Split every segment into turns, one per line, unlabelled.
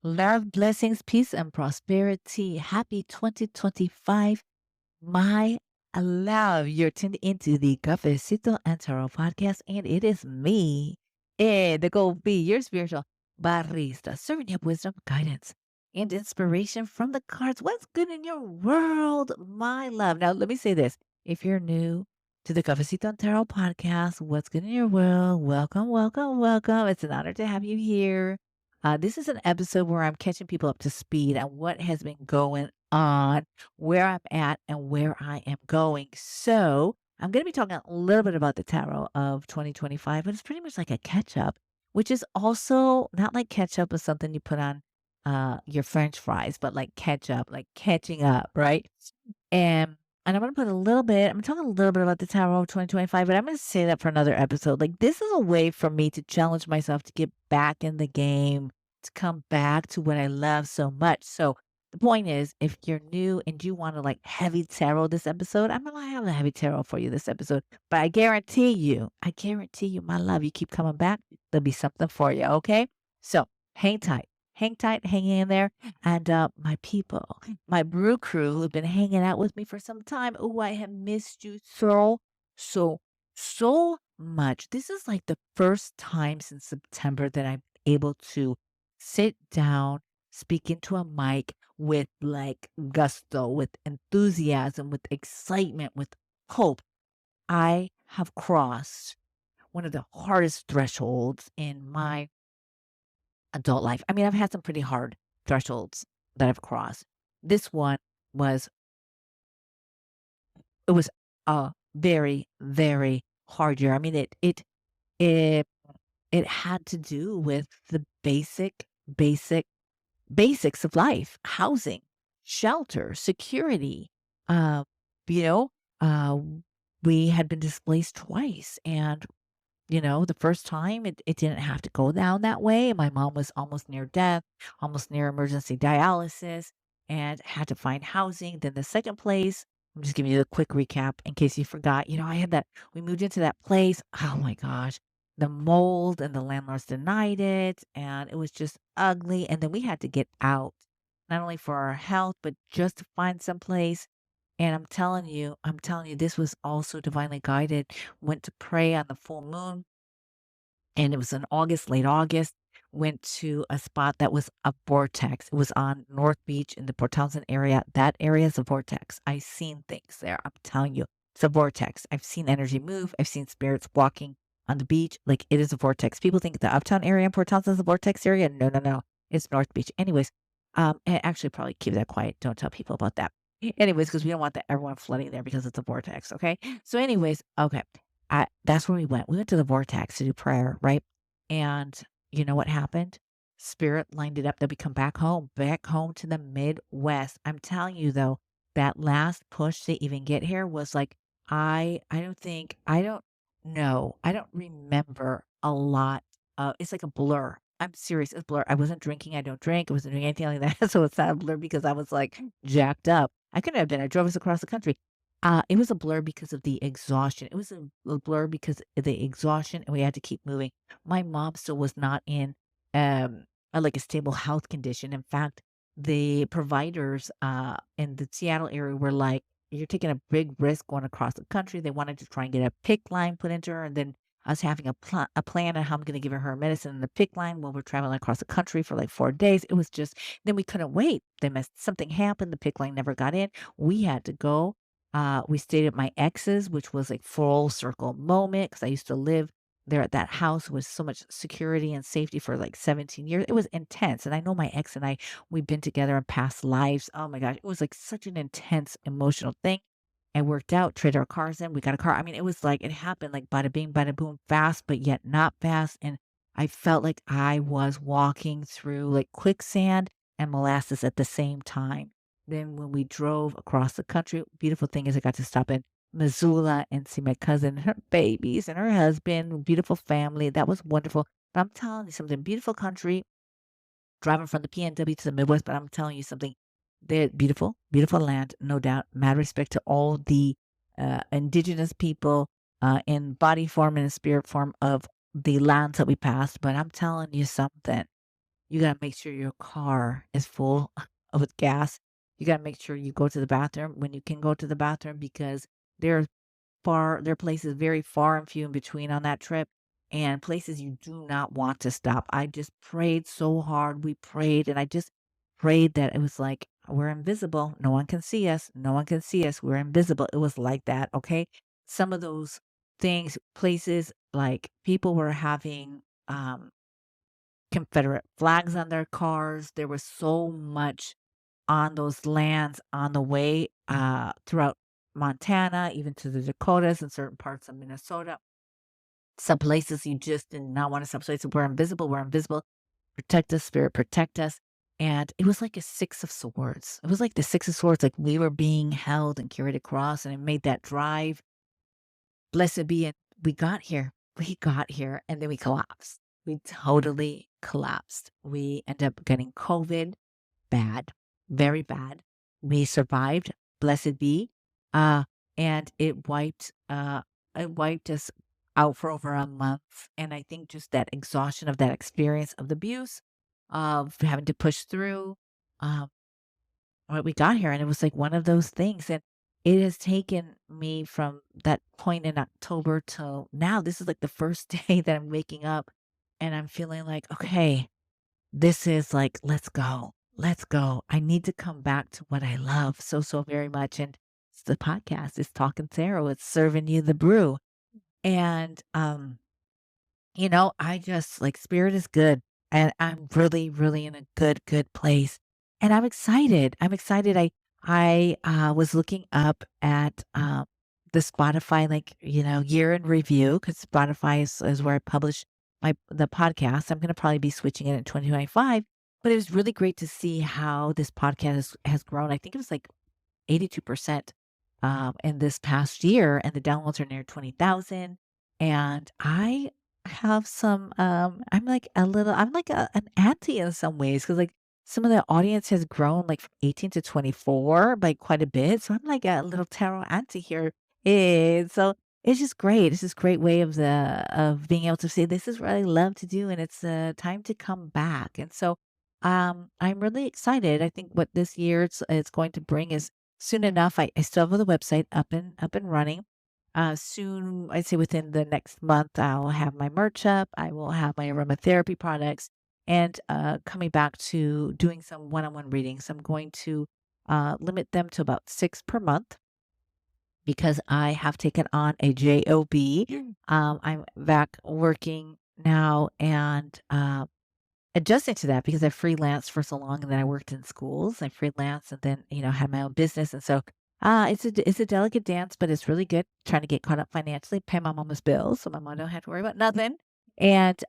Love, blessings, peace, and prosperity. Happy 2025. My love, you're tuned into the Cafecito and Tarot podcast, and it is me, Nicole P, your spiritual barista, serving you up wisdom, guidance, and inspiration from the cards. What's good in your world, my love? Now, let me say this. If you're new to the Cafecito and Tarot podcast, what's good in your world? Welcome, welcome, welcome. It's an honor to have you here. This is an episode where I'm catching people up to speed on what has been going on, where I'm at, and where I am going. So, I'm going to be talking a little bit about the tarot of 2025, but it's pretty much like a catch up, which is also not like ketchup is something you put on your French fries, but like ketchup, like catching up, right? And I'm gonna put a little bit, I'm talking a little bit about the tarot of 2025, but I'm gonna say that for another episode. Like this is a way for me to challenge myself to get back in the game, to come back to what I love so much. So the point is, if you're new and you want to like heavy tarot this episode, I'm gonna have a heavy tarot for you this episode. But I guarantee you, my love, you keep coming back, there'll be something for you, okay? So hang tight, hang in there. And my people, my brew crew who've been hanging out with me for some time. Oh, I have missed you so, so much. This is like the first time since September that I'm able to sit down, speak into a mic with like gusto, with enthusiasm, with excitement, with hope. I have crossed one of the hardest thresholds in my adult life. I mean, I've had some pretty hard thresholds that I've crossed. This one was it was a very, very hard year. I mean, it it had to do with the basic basics of life: housing, shelter, security. Uh, you know, uh, we had been displaced twice, and the first time it didn't have to go down that way. My mom was almost near death, almost near emergency dialysis, and had to find housing. Then the second place, I'm just giving you a quick recap in case you forgot. I had that, we moved into that place. Oh my gosh, the mold and the landlords denied it, and it was just ugly. And then we had to get out, not only for our health, but just to find some place. And I'm telling you, this was also divinely guided. Went to pray on the full moon, and it was in August, late August. Went to a spot that was a vortex. It was on North Beach in the Port Townsend area. That area is a vortex. I've seen things there. I'm telling you, it's a vortex. I've seen energy move. I've seen spirits walking on the beach. Like it is a vortex. People think the uptown area in Port Townsend is a vortex area. No, no, no. It's North Beach. Anyways, and actually probably keep that quiet. Don't tell people about that. Anyways, because we don't want everyone flooding there because it's a vortex. Okay. So, anyways, okay. That's where we went. We went to the vortex to do prayer, right? And you know what happened? Spirit lined it up that we come back home to the Midwest. I'm telling you though, that last push to even get here was like, I don't know. I don't remember a lot. It's like a blur. I'm serious. It's a blur. I wasn't drinking. I don't drink. I wasn't doing anything like that. So it's not a blur because I was like jacked up. I couldn't have been. I drove us across the country. It was a blur because of the exhaustion. It was a blur because of the exhaustion, and we had to keep moving. My mom still was not in like a stable health condition. In fact, the providers in the Seattle area were like, "You're taking a big risk going across the country." They wanted to try and get a PIC line put into her, and then us having a plan on how I'm going to give her medicine in the PIC line while we're traveling across the country for like 4 days. It was just then we couldn't wait. Something happened. The PIC line never got in. We had to go. We stayed at my ex's, which was a full circle moment because I used to live there at that house with so much security and safety for like 17 years. It was intense. And I know my ex and I, we've been together in past lives. Oh my gosh. It was like such an intense emotional thing. And worked out, traded our cars in. We got a car. I mean, it was like, it happened like bada bing, bada boom, fast, but yet not fast. And I felt like I was walking through like quicksand and molasses at the same time. Then when we drove across the country, beautiful thing is I got to stop in Missoula and see my cousin and her babies and her husband, beautiful family. That was wonderful. But I'm telling you something, beautiful country, driving from the PNW to the Midwest, but I'm telling you something, they're beautiful, beautiful land, no doubt. Mad respect to all the indigenous people in body form and in spirit form of the lands that we passed. But I'm telling you something. You gotta make sure your car is full with gas. You gotta make sure you go to the bathroom when you can go to the bathroom because there there are places very far and few in between on that trip and places you do not want to stop. I just prayed so hard. We prayed and I just prayed that it was like, we're invisible. No one can see us. No one can see us. We're invisible. It was like that. Okay. Some of those things, places like people were having Confederate flags on their cars. There was so much on those lands on the way throughout Montana, even to the Dakotas and certain parts of Minnesota. Some places you just did not want to, some places we're invisible, we're invisible. Protect us, Spirit, protect us. And it was like a six of swords. It was like the six of swords, like we were being held and carried across, and it made that drive. Blessed be it. We got here. We got here, and then we collapsed. We totally collapsed. We ended up getting COVID bad, very bad. We survived, blessed be. Uh, and it wiped us out for over a month. And I think just that exhaustion of that experience of the abuse, of having to push through, um, what we got here. And it was like one of those things. And it has taken me from that point in October till now. This is like the first day that I'm waking up and I'm feeling like, okay, this is like, let's go. Let's go. I need to come back to what I love so, so very much. And it's the podcast. It's Talking Tarot. It's serving you the brew. And I just like spirit is good. And I'm really, really in a good, good place. And I'm excited. I'm excited. I was looking up at the Spotify year in review because Spotify is where I publish the podcast. I'm gonna probably be switching it in 2025. But it was really great to see how this podcast has grown. I think it was like 82% in this past year, and the downloads are near 20,000. And I have I'm like an auntie in some ways because like some of the audience has grown like from 18 to 24 by quite a bit. So I'm like a little tarot auntie here. So it's just great. It's just a great way of being able to say this is what I love to do and it's time to come back. And so I'm really excited. I think what this year it's going to bring is soon enough. I still have the website up and running. Soon, I'd say within the next month, I'll have my merch up. I will have my aromatherapy products, and coming back to doing some one-on-one readings. I'm going to limit them to about 6 per month because I have taken on a job. I'm back working now, and adjusting to that because I freelanced for so long and then I worked in schools. I freelanced and then, had my own business. And so it's a delicate dance, but it's really good trying to get caught up financially, pay my mama's bills so my mom don't have to worry about nothing. And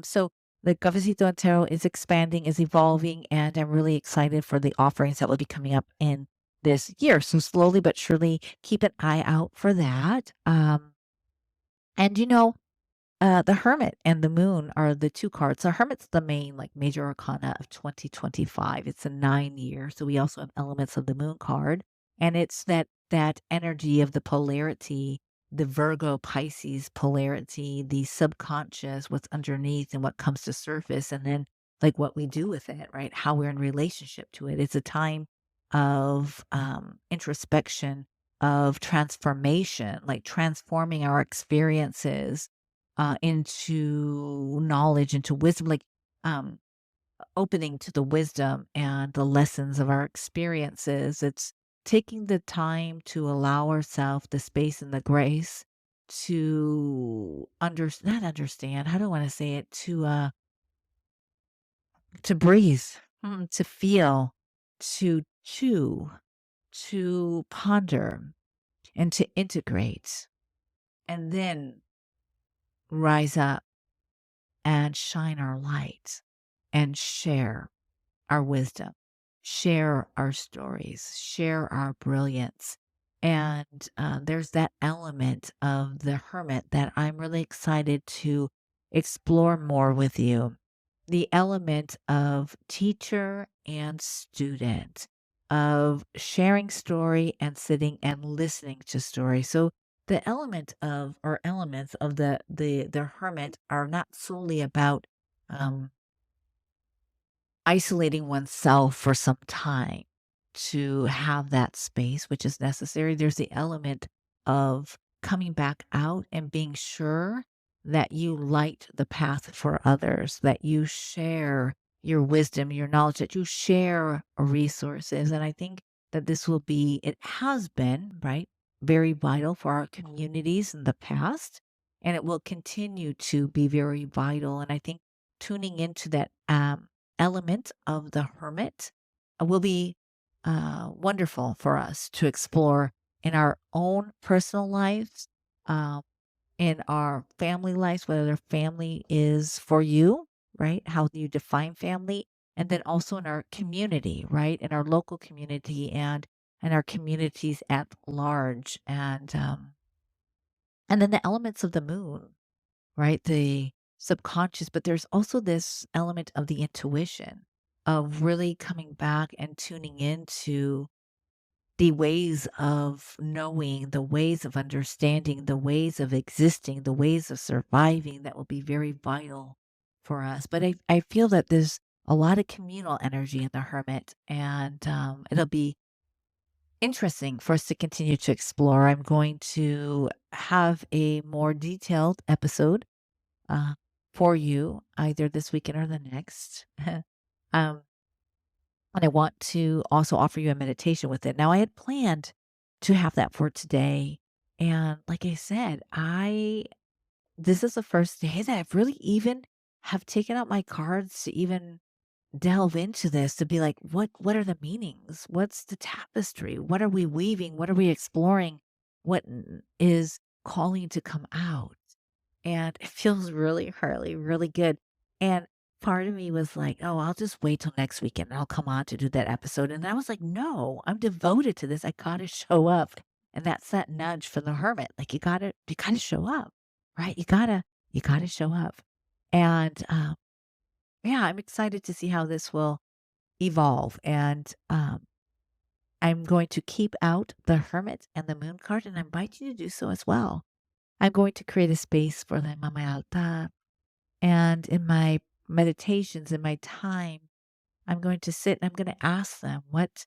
so the Cafecito and Tarot is expanding, is evolving, and I'm really excited for the offerings that will be coming up in this year. So slowly but surely keep an eye out for that. And the Hermit and the Moon are the 2 cards. The Hermit's the main, like, major arcana of 2025. It's a 9-year, so we also have elements of the Moon card, and it's that energy of the polarity, the Virgo Pisces polarity, the subconscious, what's underneath and what comes to surface, and then, like, what we do with it, right? How we're in relationship to it. It's a time of, introspection, of transformation, like transforming our experiences into knowledge, into wisdom, like um, opening to the wisdom and the lessons of our experiences. It's taking the time to allow ourselves the space and the grace to not understand. How do I want to say it? To breathe, to feel, to chew, to ponder, and to integrate, and then rise up and shine our light and share our wisdom, share our stories, share our brilliance. And there's that element of the hermit that I'm really excited to explore more with you. The element of teacher and student, of sharing story and sitting and listening to story. So the element of or elements of the hermit are not solely about um isolating oneself for some time to have that space, which is necessary. There's the element of coming back out and being sure that you light the path for others, that you share your wisdom, your knowledge, that you share resources. And I think that this will be, it has been, right, very vital for our communities in the past. And it will continue to be very vital. And I think tuning into that element of the hermit will be wonderful for us to explore in our own personal lives, um, in our family lives, whether family is for you, right? How you define family, and then also in our community, right? In our local community and our communities at large, and then the elements of the moon, right? The subconscious, but there's also this element of the intuition of really coming back and tuning into the ways of knowing, the ways of understanding, the ways of existing, the ways of surviving that will be very vital for us. But I feel that there's a lot of communal energy in the hermit, and it'll be interesting for us to continue to explore. I'm going to have a more detailed episode uh, for you either this weekend or the next. um, and I want to also offer you a meditation with it. Now, I had planned to have that for today. And like I said, this is the first day that I've really even have taken out my cards to even delve into this to be like, what are the meanings? What's the tapestry? What are we weaving? What are we exploring? What is calling to come out? And it feels really, really, really good. And part of me was like, oh, I'll just wait till next weekend and I'll come on to do that episode. And I was like, no, I'm devoted to this. I gotta show up. And that's that nudge from the hermit. Like you gotta show up, right? You gotta show up. And yeah, I'm excited to see how this will evolve. And I'm going to keep out the hermit and the moon card, and I invite you to do so as well. I'm going to create a space for them on my altar. And in my meditations, in my time, I'm going to sit and I'm going to ask them, what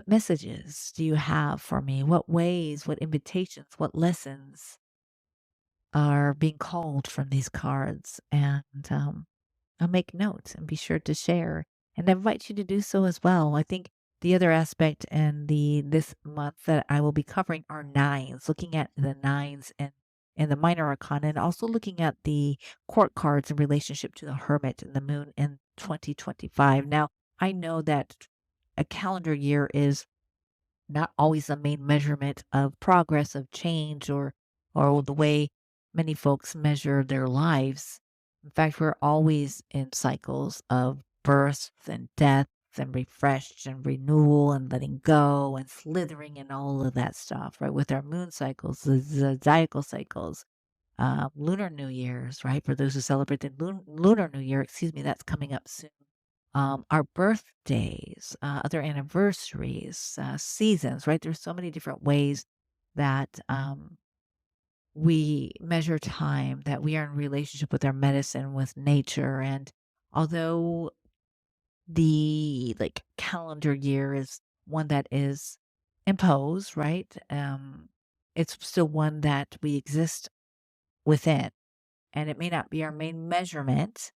messages do you have for me? What ways, what invitations, what lessons are being called from these cards? And I'll make notes and be sure to share. And I invite you to do so as well. I think the other aspect and the this month that I will be covering are nines, looking at the nines and the minor arcana, and also looking at the court cards in relationship to the hermit and the moon in 2025. Now, I know that a calendar year is not always the main measurement of progress, of change, or the way many folks measure their lives. In fact, we're always in cycles of birth and death and refresh and renewal and letting go and slithering and all of that stuff, right? With our moon cycles, the zodiacal cycles, lunar new years, right? For those who celebrate the lunar new year, excuse me, that's coming up soon. Our birthdays, other anniversaries, seasons, right? There's so many different ways that we measure time, that we are in relationship with our medicine, with nature. And although the like calendar year is one that is imposed, right? It's still one that we exist within. And it may not be our main measurement,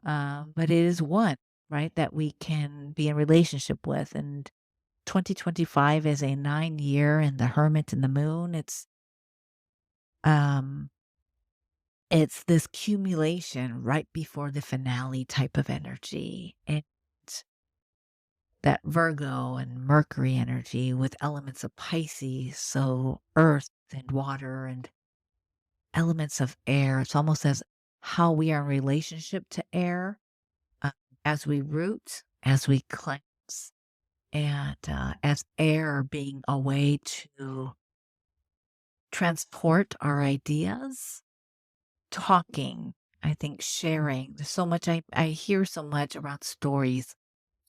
but it is one, right, that we can be in relationship with. And 2025 is a 9 year in the hermit and the moon. Um, it's this accumulation right before the finale type of energy. And that Virgo and Mercury energy with elements of Pisces, so earth and water and elements of air. It's almost as how we are in relationship to air, uh, as we root, as we cleanse, and as air being a way to transport our ideas, talking, I think sharing. There's so much I hear so much around stories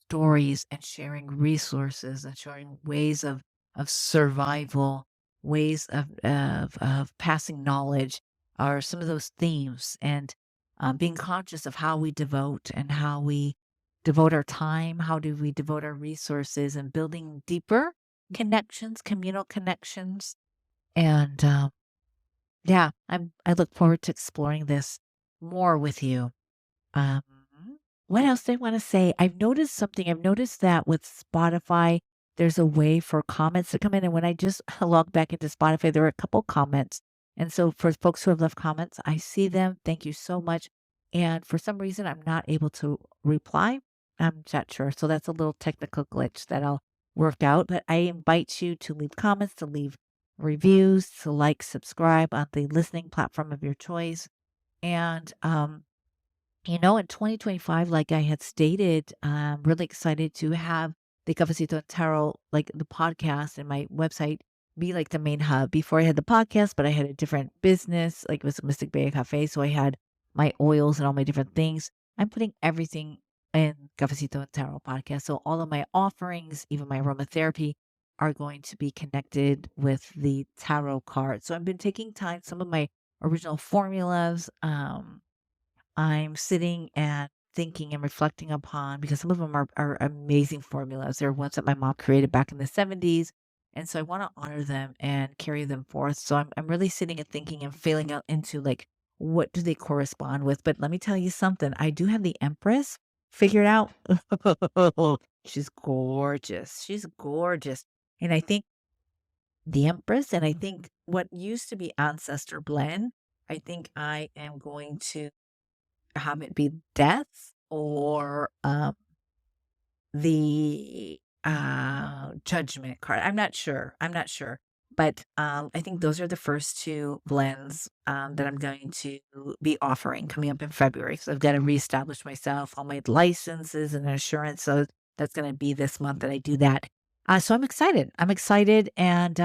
and sharing resources and sharing ways of survival, ways of passing knowledge are some of those themes and being conscious of how we devote and how we devote our time? How do we devote our resources in building deeper connections, communal connections? And yeah, I look forward to exploring this more with you. Um, what else do I want to say? I've noticed something. I've noticed that with Spotify, there's a way for comments to come in. And when I just log back into Spotify, there are a couple comments. And so for folks who have left comments, I see them. Thank you so much. And for some reason, I'm not able to reply. I'm not sure. So that's a little technical glitch that I'll work out. But I invite you to leave comments, to leave reviews, to like, subscribe on the listening platform of your choice. And in 2025, like I had stated, I'm really excited to have the Cafecito and Tarot, like the podcast and my website be like the main hub. Before I had the podcast, but I had a different business, like it was Mystic Bay Cafe. So I had my oils and all my different things. I'm putting everything in Cafecito and Tarot podcast. So all of my offerings, even my aromatherapy, are going to be connected with the tarot cards. So I've been taking time, some of my original formulas, I'm sitting and thinking and reflecting upon because some of them are amazing formulas. They're ones that my mom created back in the 70s. And so I want to honor them and carry them forth. So I'm really sitting and thinking and feeling out into like, what do they correspond with? But let me tell you something. I do have the Empress figured out. She's gorgeous. She's gorgeous. And I think the Empress, and I think what used to be Ancestor Blend, I think I am going to have it be death or the judgment card. I'm not sure. I'm not sure. But I think those are the first two blends that I'm going to be offering coming up in February. So I've got to reestablish myself, all my licenses and insurance. So that's going to be this month that I do that. So I'm excited. I'm excited. And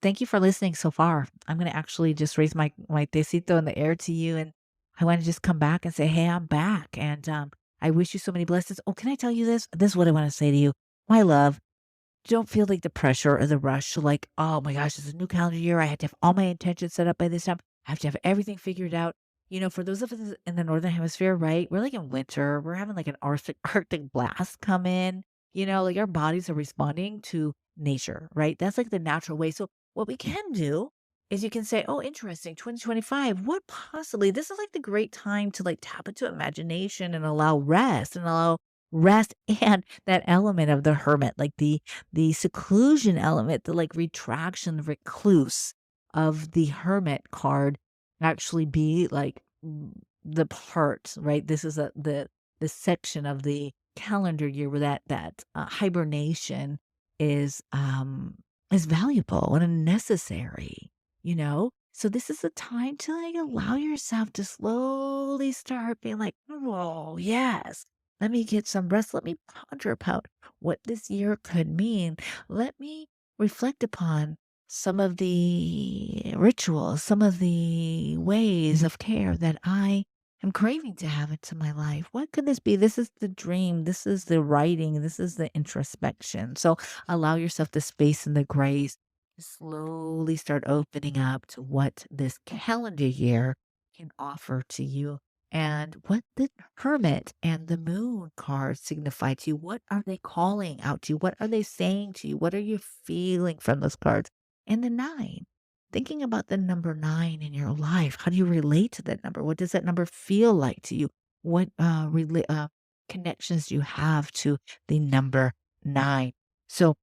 thank you for listening so far. I'm going to actually just raise my tecito in the air to you. And I want to just come back and say, hey, I'm back. And I wish you so many blessings. Oh, can I tell you this? This is what I want to say to you. My love, don't feel like the pressure or the rush to like, oh my gosh, it's a new calendar year. I had to have all my intentions set up by this time. I have to have everything figured out. For those of us in the Northern Hemisphere, right? We're like in winter. We're having like an Arctic blast come in. Like our bodies are responding to nature, right? That's like the natural way. So what we can do is you can say, oh, interesting, 2025. What possibly, this is like the great time to like tap into imagination and allow rest and that element of the hermit, like the seclusion element, the like retraction, the recluse of the hermit card actually be like the part, right? This is the section of the calendar year where that hibernation is valuable and necessary, So this is a time to like allow yourself to slowly start being like, oh yes, let me get some rest. Let me ponder about what this year could mean. Let me reflect upon some of the rituals, some of the ways of care that I am craving to have into my life. What could this be? This is the dream. This is the writing. This is the introspection. So allow yourself the space and the grace to slowly start opening up to what this calendar year can offer to you and what the hermit and the moon cards signify to you. What are they calling out to you? What are they saying to you? What are you feeling from those cards? And the nine, thinking about the number nine in your life. How do you relate to that number? What does that number feel like to you? What connections do you have to the number nine? So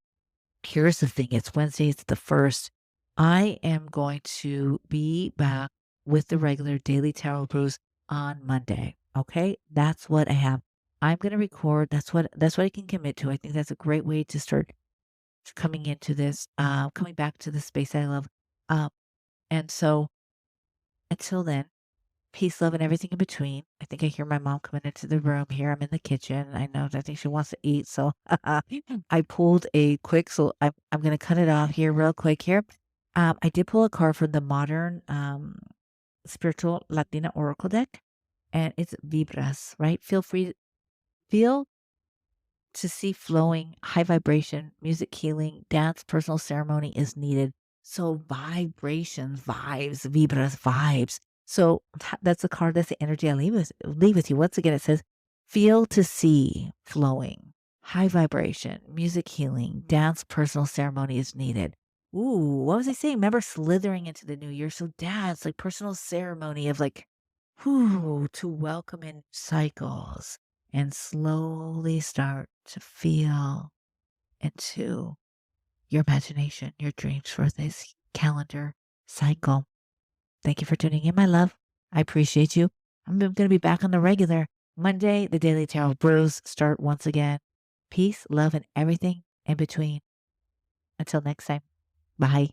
here's the thing. It's Wednesday. It's the 1st. I am going to be back with the regular daily tarot brews on Monday. Okay. That's what I have. I'm going to record. That's what I can commit to. I think that's a great way to start coming into this, coming back to the space I love. Um, and so until then, peace, love, and everything in between. I think I hear my mom coming into the room here. I'm in the kitchen. I know that I think she wants to eat. So I pulled a quick, so I'm going to cut it off here real quick here. I did pull a card from the modern spiritual Latina Oracle deck, and it's Vibras, right? Feel to see flowing, high vibration, music healing, dance, personal ceremony is needed. So vibrations, vibes, vibras, vibes. So that's the card, that's the energy I leave with you. Once again, it says, Feel to see flowing, high vibration, music healing, dance personal ceremony is needed. Ooh, what was I saying? Remember slithering into the new year. So dance, like personal ceremony of like, whoo, to welcome in cycles and slowly start to feel into your imagination, your dreams for this calendar cycle. Thank you for tuning in, my love. I appreciate you. I'm going to be back on the regular Monday. The Daily Tarot Brews start once again. Peace, love, and everything in between. Until next time. Bye.